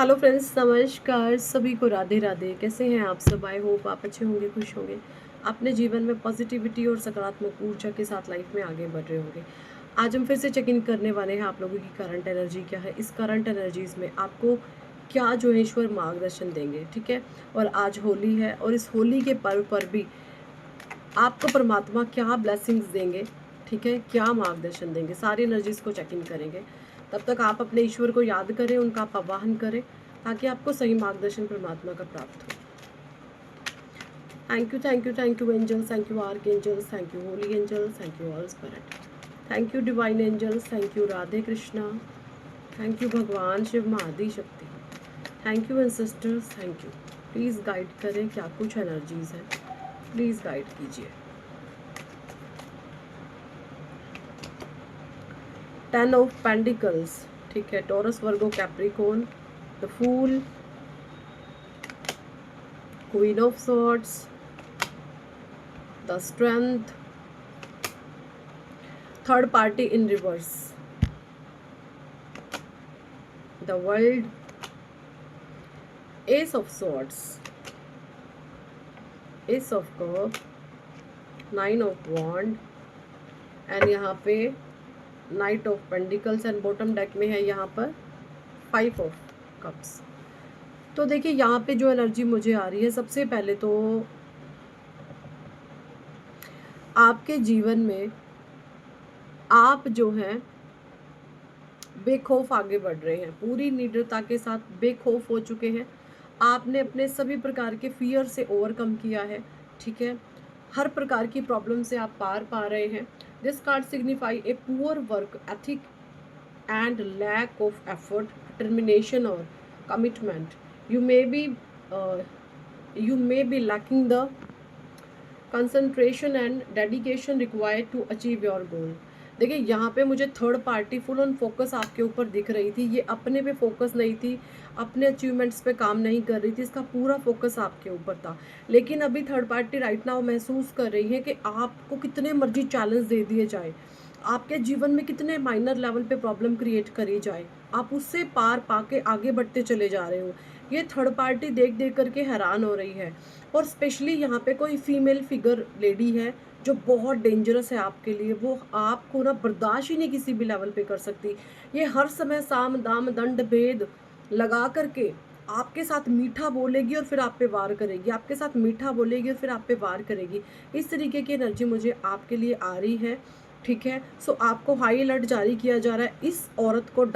Hello friends, नमस्कार सभी को। राधे राधे। कैसे हैं आप सब? आई होप आप अच्छे होंगे, खुश होंगे, अपने जीवन में पॉजिटिविटी और सकारात्मक ऊर्जा के साथ लाइफ में आगे बढ़ रहे होंगे। आज हम फिर से चेक इन करने वाले हैं आप लोगों की करंट एनर्जी क्या है। इस करंट एनर्जीज में आपको क्या जो है ईश्वर मार्गदर्शन देंगे, ठीक है। और आज होली है और इस होली के पर्व पर भी आपको परमात्मा क्या ब्लेसिंग्स देंगे, ठीक है, क्या मार्गदर्शन देंगे, सारी एनर्जीज को चेक इन करेंगे। तब तक आप अपने ईश्वर को याद करें, उनका आप आवाहन करें, ताकि आपको सही मार्गदर्शन परमात्मा का प्राप्त हो। Thank you, thank you, thank you angels, thank you archangels, thank you holy angels, thank you all spirit, thank you divine angels, thank you Radhe Krishna, thank you भगवान शिव महादी Shakti, thank you ancestors, thank you. Please guide करें, क्या कुछ energies हैं, please guide कीजिए। 10 of pentacles, ठीक है, Taurus Virgo Capricorn, the fool, queen of swords, the strength, third party in reverse, the world, ace of swords, ace of cup, 9 of wand, and यहाँ पे knight of pentacles, and bottom deck में है यहाँ पर 5 of cups. तो देखिए यहाँ पे जो एनर्जी मुझे आ रही है, सबसे पहले तो आपके जीवन में आप जो हैं बेखौफ आगे बढ़ रहे हैं, पूरी निडरता के साथ बेखौफ हो चुके हैं। आपने अपने सभी प्रकार के फियर से ओवरकम किया है, ठीक है। हर प्रकार की प्रॉब्लम से आप पार पा रहे हैं। This card signify a poor work ethic and lack of effort, determination or commitment. You may be uh, you may be lacking the concentration and dedication required to achieve your goal. देखिए यहाँ पे मुझे third party full on focus आपके ऊपर दिख रही थी। ये अपने पे फोकस नहीं थी, अपने अचीवमेंट्स पे काम नहीं कर रही थी, इसका पूरा फोकस आपके ऊपर था। लेकिन अभी थर्ड पार्टी राइट नाउ महसूस कर रही है कि आपको कितने मर्जी चैलेंज दे दिए जाए, आपके जीवन में कितने माइनर लेवल पे प्रॉब्लम क्रिएट करी जाए, आप उससे पार पाके आगे बढ़ते चले जा रहे हो। ये थर्ड पार्टी देख देख करके हैरान हो रही है। और स्पेशली यहाँ पे कोई फीमेल फिगर लेडी है जो बहुत डेंजरस है आपके लिए। वो आपको ना बर्दाश्त ही नहीं किसी भी लेवल पे कर सकती। ये हर समय साम दाम दंड भेद लगा करके आपके साथ मीठा बोलेगी और फिर आप पे वार करेगी, आपके साथ मीठा बोलेगी और फिर आप पे वार करेगी। इस तरीके की एनर्जी मुझे आपके लिए आ रही है, ठीक है। सो आपको हाई अलर्ट जारी किया जा रहा है। इस औरत को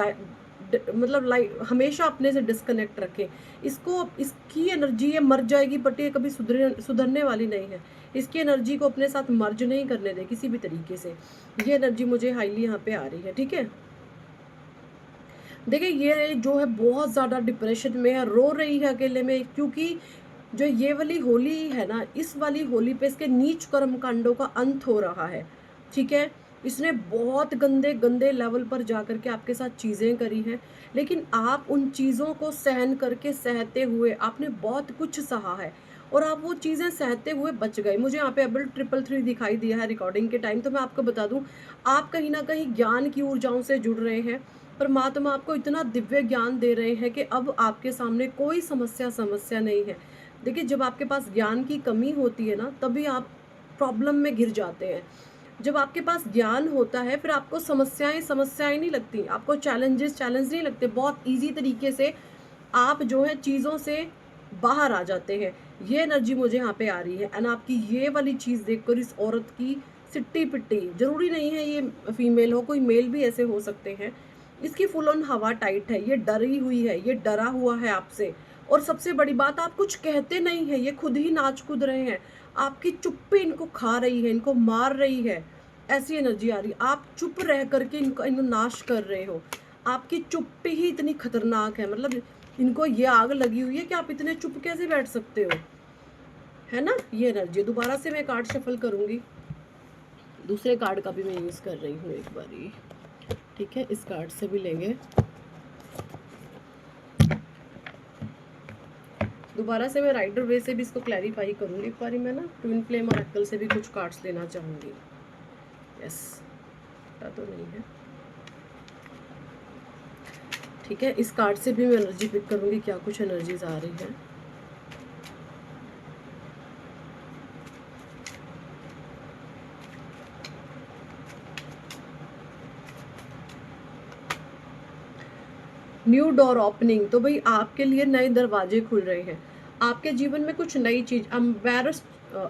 मतलब लाइक हमेशा अपने से डिस्कनेक्ट रखें। इसको, इसकी एनर्जी ये मर जाएगी बट ये कभी सुधरने वाली नहीं है। इसकी एनर्जी को अपने साथ मर्ज नहीं करने दे किसी भी तरीके से। ये एनर्जी मुझे हाईली यहाँ पे आ रही है, ठीक है। देखिए ये जो है बहुत ज़्यादा डिप्रेशन में है, रो रही है अकेले में, क्योंकि जो ये वाली होली है ना, इस वाली होली पे इसके नीच कर्म कांडों का अंत हो रहा है, ठीक है। इसने बहुत गंदे गंदे लेवल पर जा करके आपके साथ चीज़ें करी हैं, लेकिन आप उन चीज़ों को सहन करके, सहते हुए आपने बहुत कुछ सहा है और आप वो चीज़ें सहते हुए बच गए। मुझे यहाँ पे अबल 333 दिखाई दिया है रिकॉर्डिंग के टाइम। तो मैं आपको बता दूं, आप कहीं ना कहीं ज्ञान की ऊर्जाओं से जुड़ रहे हैं। परमात्मा आपको इतना दिव्य ज्ञान दे रहे हैं कि अब आपके सामने कोई समस्या नहीं है। देखिए जब आपके पास ज्ञान की कमी होती है ना, तभी आप प्रॉब्लम में घिर जाते हैं। जब आपके पास ज्ञान होता है फिर आपको समस्याएं नहीं लगती, आपको चैलेंज नहीं लगते। बहुत इजी तरीके से आप जो है चीज़ों से बाहर आ जाते हैं। ये एनर्जी मुझे यहाँ पे आ रही है। एंड आपकी ये वाली चीज़ देखकर इस औरत की सिट्टी पिट्टी, जरूरी नहीं है ये फीमेल हो, कोई मेल भी ऐसे हो सकते हैं। इसकी फुल ऑन हवा टाइट है, ये डरी हुई है, ये डरा हुआ है आपसे। और सबसे बड़ी बात, आप कुछ कहते नहीं है, ये खुद ही नाच कूद रहे हैं। आपकी चुप्पी इनको खा रही है, इनको मार रही है, ऐसी एनर्जी आ रही है। आप चुप रह करके इनको नाश कर रहे हो। आपकी चुप्पी ही इतनी खतरनाक है, मतलब इनको ये आग लगी हुई है कि आप इतने चुप कैसे बैठ सकते हो, है ना। ये एनर्जी दोबारा से मैं कार्ड शफल करूंगी, दूसरे कार्ड का भी मैं यूज कर रही हूँ एक बारी, ठीक है। इस कार्ड से भी लेंगे, दोबारा से मैं राइडर वे से भी इसको क्लैरिफाई करूंगी। एक बारी मैं ना ट्विन फ्लेम और एक्ल से भी कुछ कार्ड्स लेना चाहूंगी। यस, पता तो नहीं है। ठीक है, इस कार्ड से भी मैं एनर्जी पिक करूंगी, क्या कुछ एनर्जीज आ रही है। न्यू डोर ओपनिंग, तो भाई आपके लिए नए दरवाजे खुल रहे हैं, आपके जीवन में कुछ नई चीज,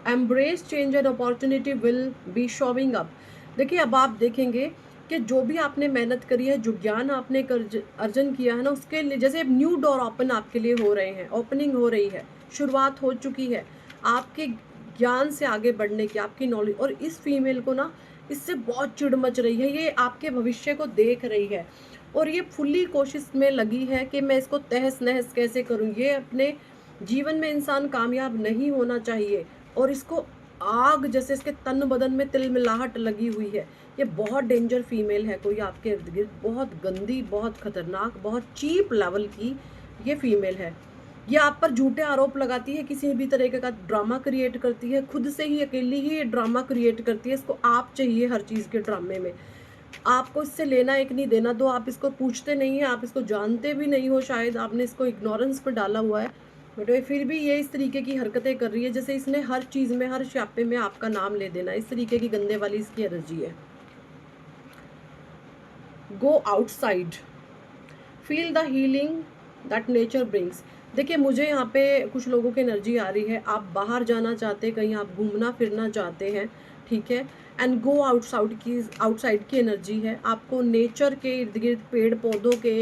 embrace change and opportunity will be showing up. देखिए अब आप देखेंगे कि जो भी आपने मेहनत करी है, जो ज्ञान आपने अर्जन किया है ना, उसके लिए जैसे न्यू डोर ओपन आपके लिए हो रहे हैं, ओपनिंग हो रही है, शुरुआत हो चुकी है आपके ज्ञान से आगे बढ़ने की, आपकी नॉलेज। और इस फीमेल को ना इससे बहुत चिढ़ मच रही है, ये आपके भविष्य को देख रही है और ये फुल्ली कोशिश में लगी है कि मैं इसको तहस नहस कैसे करूं। ये अपने जीवन में इंसान कामयाब नहीं होना चाहिए और इसको आग जैसे इसके तन बदन में तिलमिलाहट लगी हुई है। ये बहुत डेंजर फीमेल है, कोई आपके इर्द गिर्द बहुत गंदी, बहुत खतरनाक, बहुत चीप लेवल की ये फीमेल है। ये आप पर झूठे आरोप लगाती है, किसी भी तरीके का ड्रामा क्रिएट करती है, खुद से ही अकेली ही ये ड्रामा क्रिएट करती है। इसको आप चाहिए हर चीज़ के ड्रामे में, आपको इससे लेना एक नहीं देना दो, आप इसको पूछते नहीं हैं, आप इसको जानते भी नहीं हो, शायद आपने इसको इग्नोरेंस पर डाला हुआ है, बट फिर भी ये इस तरीके की हरकतें कर रही है जैसे इसने हर चीज़ में, हर श्यापे में आपका नाम ले देना। इस तरीके की गंदे वाली इसकी एनर्जी है। Go outside, feel the healing that nature brings. देखिए मुझे यहाँ पे कुछ लोगों की एनर्जी आ रही है, आप बाहर जाना चाहते हैं, कहीं आप घूमना फिरना चाहते हैं, ठीक है। एंड गो आउटसाइड की एनर्जी है, आपको नेचर के इर्द गिर्द, पेड़ पौधों के,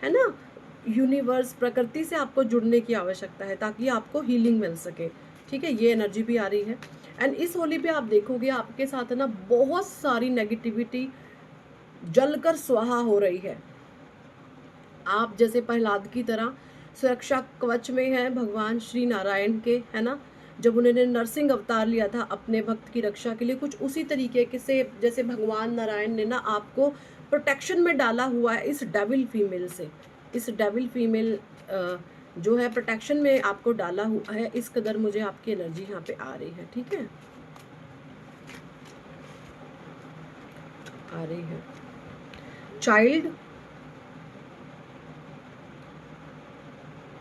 है ना, यूनिवर्स, प्रकृति से आपको जुड़ने की आवश्यकता है ताकि आपको हीलिंग मिल सके, ठीक है। ये एनर्जी भी आ रही है। एंड इस होली पे आप देखोगे आपके साथ है ना बहुत सारी नेगेटिविटी जलकर स्वाहा हो रही है। आप जैसे प्रहलाद की तरह सुरक्षा कवच में हैं भगवान श्री नारायण के, है ना, जब उन्होंने नरसिंह अवतार लिया था अपने भक्त की रक्षा के लिए, कुछ उसी तरीके के से जैसे भगवान नारायण ने ना आपको प्रोटेक्शन में डाला हुआ है इस डेविल फीमेल से। इस डेविल फीमेल जो है प्रोटेक्शन में आपको डाला हुआ है, इस कदर मुझे आपकी एनर्जी यहाँ पे आ रही है, ठीक है, आ रही है। Child,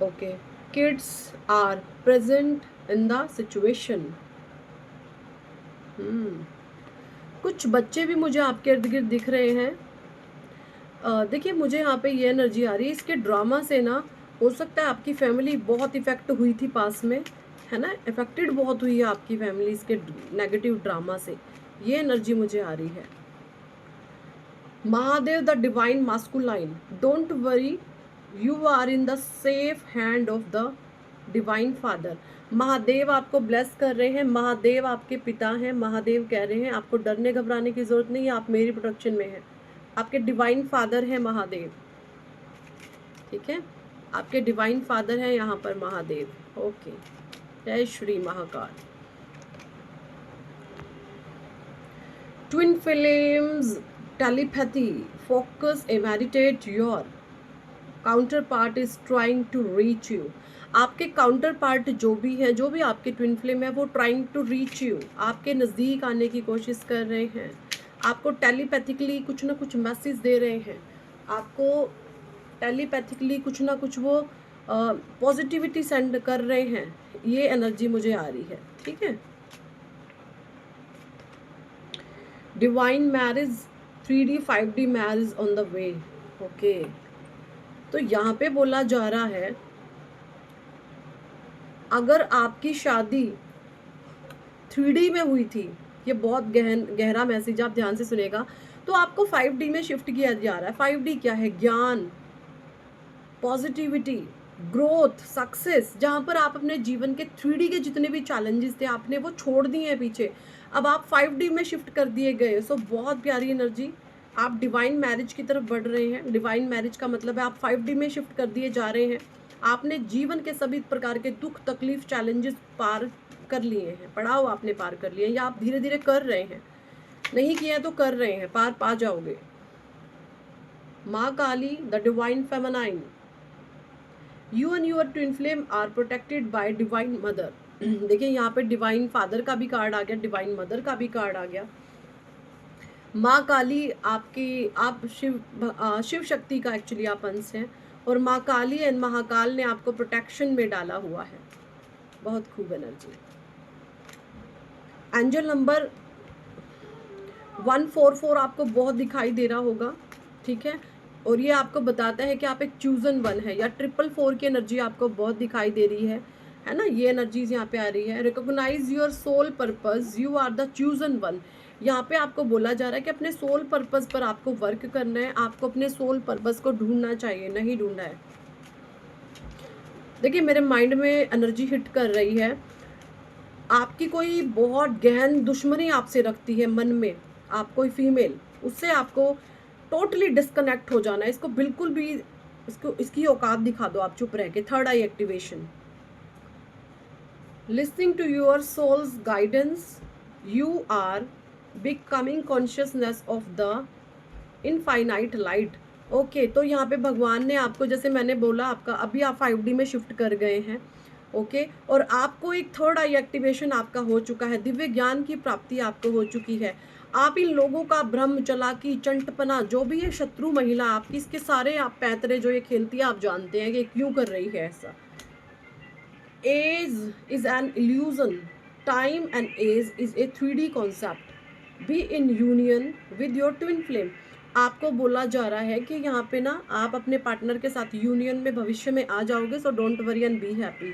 okay, kids are present in the situation. कुछ बच्चे भी मुझे आपके इर्द गिर्द दिख रहे हैं। देखिए मुझे यहाँ पे ये एनर्जी आ रही है, इसके ड्रामा से ना हो सकता है आपकी फैमिली बहुत इफेक्ट हुई थी पास में, है ना, इफेक्टेड बहुत हुई है आपकी फैमिली इसके नेगेटिव ड्रामा से, ये एनर्जी मुझे आ रही है। Mahadev the divine masculine, don't worry, you are in the safe hand of the divine father. Mahadev आपको ब्लेस कर रहे हैं, महादेव आपके पिता हैं, महादेव कह रहे हैं आपको डरने घबराने की जरूरत नहीं है, आप मेरी प्रोटेक्शन में हैं। आपके डिवाइन फादर हैं महादेव, ठीक है, आपके डिवाइन फादर हैं यहाँ पर महादेव। ओके, जय Shri Mahakal. Twin flames telepathy, focus and meditate, your counterpart is trying to reach you। आपके काउंटर पार्ट जो भी है, जो भी आपके ट्विन फ्लेम है, वो ट्राइंग टू रीच यू, आपके नज़दीक आने की कोशिश कर रहे हैं, आपको टेलीपैथिकली कुछ ना कुछ मैसेज दे रहे हैं, आपको टेलीपैथिकली कुछ ना कुछ वो पॉजिटिविटी सेंड कर रहे हैं, ये एनर्जी मुझे आ रही है, ठीक है। Divine marriage, 3D 5D marriage on the way. Okay, तो यहाँ पे बोला जा रहा है अगर आपकी शादी 3D में हुई थी, ये बहुत गहरा मैसेज, आप ध्यान से सुनेगा, तो आपको 5D में शिफ्ट किया जा रहा है। 5D क्या है? ज्ञान, पॉजिटिविटी, ग्रोथ, सक्सेस, जहाँ पर आप अपने जीवन के 3D के जितने भी चैलेंजेस थे आपने वो छोड़ दिए हैं पीछे, अब आप 5D में शिफ्ट कर दिए गए। सो बहुत प्यारी एनर्जी, आप डिवाइन मैरिज की तरफ बढ़ रहे हैं। डिवाइन मैरिज का मतलब है आप 5D में शिफ्ट कर दिए जा रहे हैं। आपने जीवन के सभी प्रकार के दुख, तकलीफ, चैलेंजेस पार कर लिए हैं, पड़ाव आपने पार कर लिए हैं, या आप धीरे धीरे कर रहे हैं, नहीं किया तो कर रहे हैं, पार पा जाओगे। माँ Kali, the divine feminine, you and your twin flame are protected by divine mother. देखिए यहाँ पे डिवाइन फादर का भी कार्ड आ गया, डिवाइन मदर का भी कार्ड आ गया। माँ काली आपकी, आप शिव शक्ति का एक्चुअली आप अंश हैं। और माँ काली एंड महाकाल ने आपको प्रोटेक्शन में डाला हुआ है। बहुत खूब एनर्जी। एंजल नंबर 144 आपको बहुत दिखाई दे रहा होगा, ठीक है, और ये आपको बताता है कि आप एक चूजन वन है, या 444 की एनर्जी आपको बहुत दिखाई दे रही है ना, ये एनर्जीज यहाँ पे आ रही है। Recognize your soul purpose, you are the chosen one. यहाँ पे आपको बोला जा रहा है कि अपने सोल पर्पस पर आपको वर्क करना है, आपको अपने सोल पर्पस को ढूंढना चाहिए, नहीं ढूंढना है। देखिए मेरे माइंड में एनर्जी हिट कर रही है, आपकी कोई बहुत गहन दुश्मनी आपसे रखती है मन में, आप कोई फीमेल, उससे आपको टोटली डिस्कनेक्ट हो जाना है। इसको बिल्कुल भी, इसकी औकात दिखा दो आप चुप रह के। Third eye activation, listening to your soul's guidance, you are becoming consciousness of the infinite light. Okay, तो यहाँ पे भगवान ने आपको, जैसे मैंने बोला, आपका अभी आप 5D में शिफ्ट कर गए हैं। ओके, और आपको एक थर्ड आई एक्टिवेशन आपका हो चुका है, दिव्य ज्ञान की प्राप्ति आपको हो चुकी है। आप इन लोगों का भ्रम, चालाकी, चंटपना, जो भी ये शत्रु महिला आपकी, इसके सारे आप पैतरे जो ये खेलती है, आप जानते हैं कि क्यों कर रही है ऐसा। Age is an illusion, time and age is a 3D concept, be in union with your twin flame. आपको बोला जा रहा है कि यहाँ पे ना आप अपने पार्टनर के साथ यूनियन में भविष्य में आ जाओगे, so don't worry and be happy,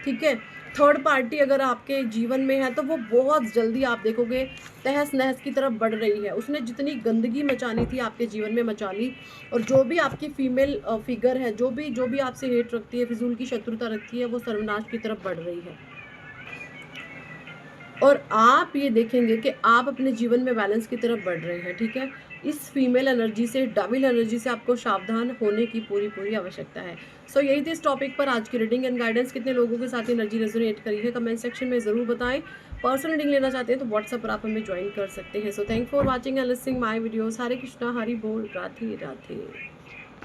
ठीक है। थर्ड पार्टी अगर आपके जीवन में है तो वो बहुत जल्दी आप देखोगे तहस नहस की तरफ बढ़ रही है। उसने जितनी गंदगी मचानी थी आपके जीवन में मचा ली, और जो भी आपकी फीमेल फिगर है, जो भी आपसे हेट रखती है, फिजूल की शत्रुता रखती है, वो सर्वनाश की तरफ बढ़ रही है। और आप ये देखेंगे कि आप अपने जीवन में बैलेंस की तरफ बढ़ रहे हैं, ठीक है। इस फीमेल एनर्जी से, डबल एनर्जी से आपको सावधान होने की पूरी आवश्यकता है। सो यही थी इस टॉपिक पर आज की रीडिंग एंड गाइडेंस। कितने लोगों के साथ एनर्जी रेजोनेट करी है कमेंट सेक्शन में ज़रूर बताएं। पर्सनल रीडिंग लेना चाहते हैं तो व्हाट्सएप पर आप हमें ज्वाइन कर सकते हैं। So thank for watching and listening my videos. Hare Krishna, Hari बोल, राधे राधे।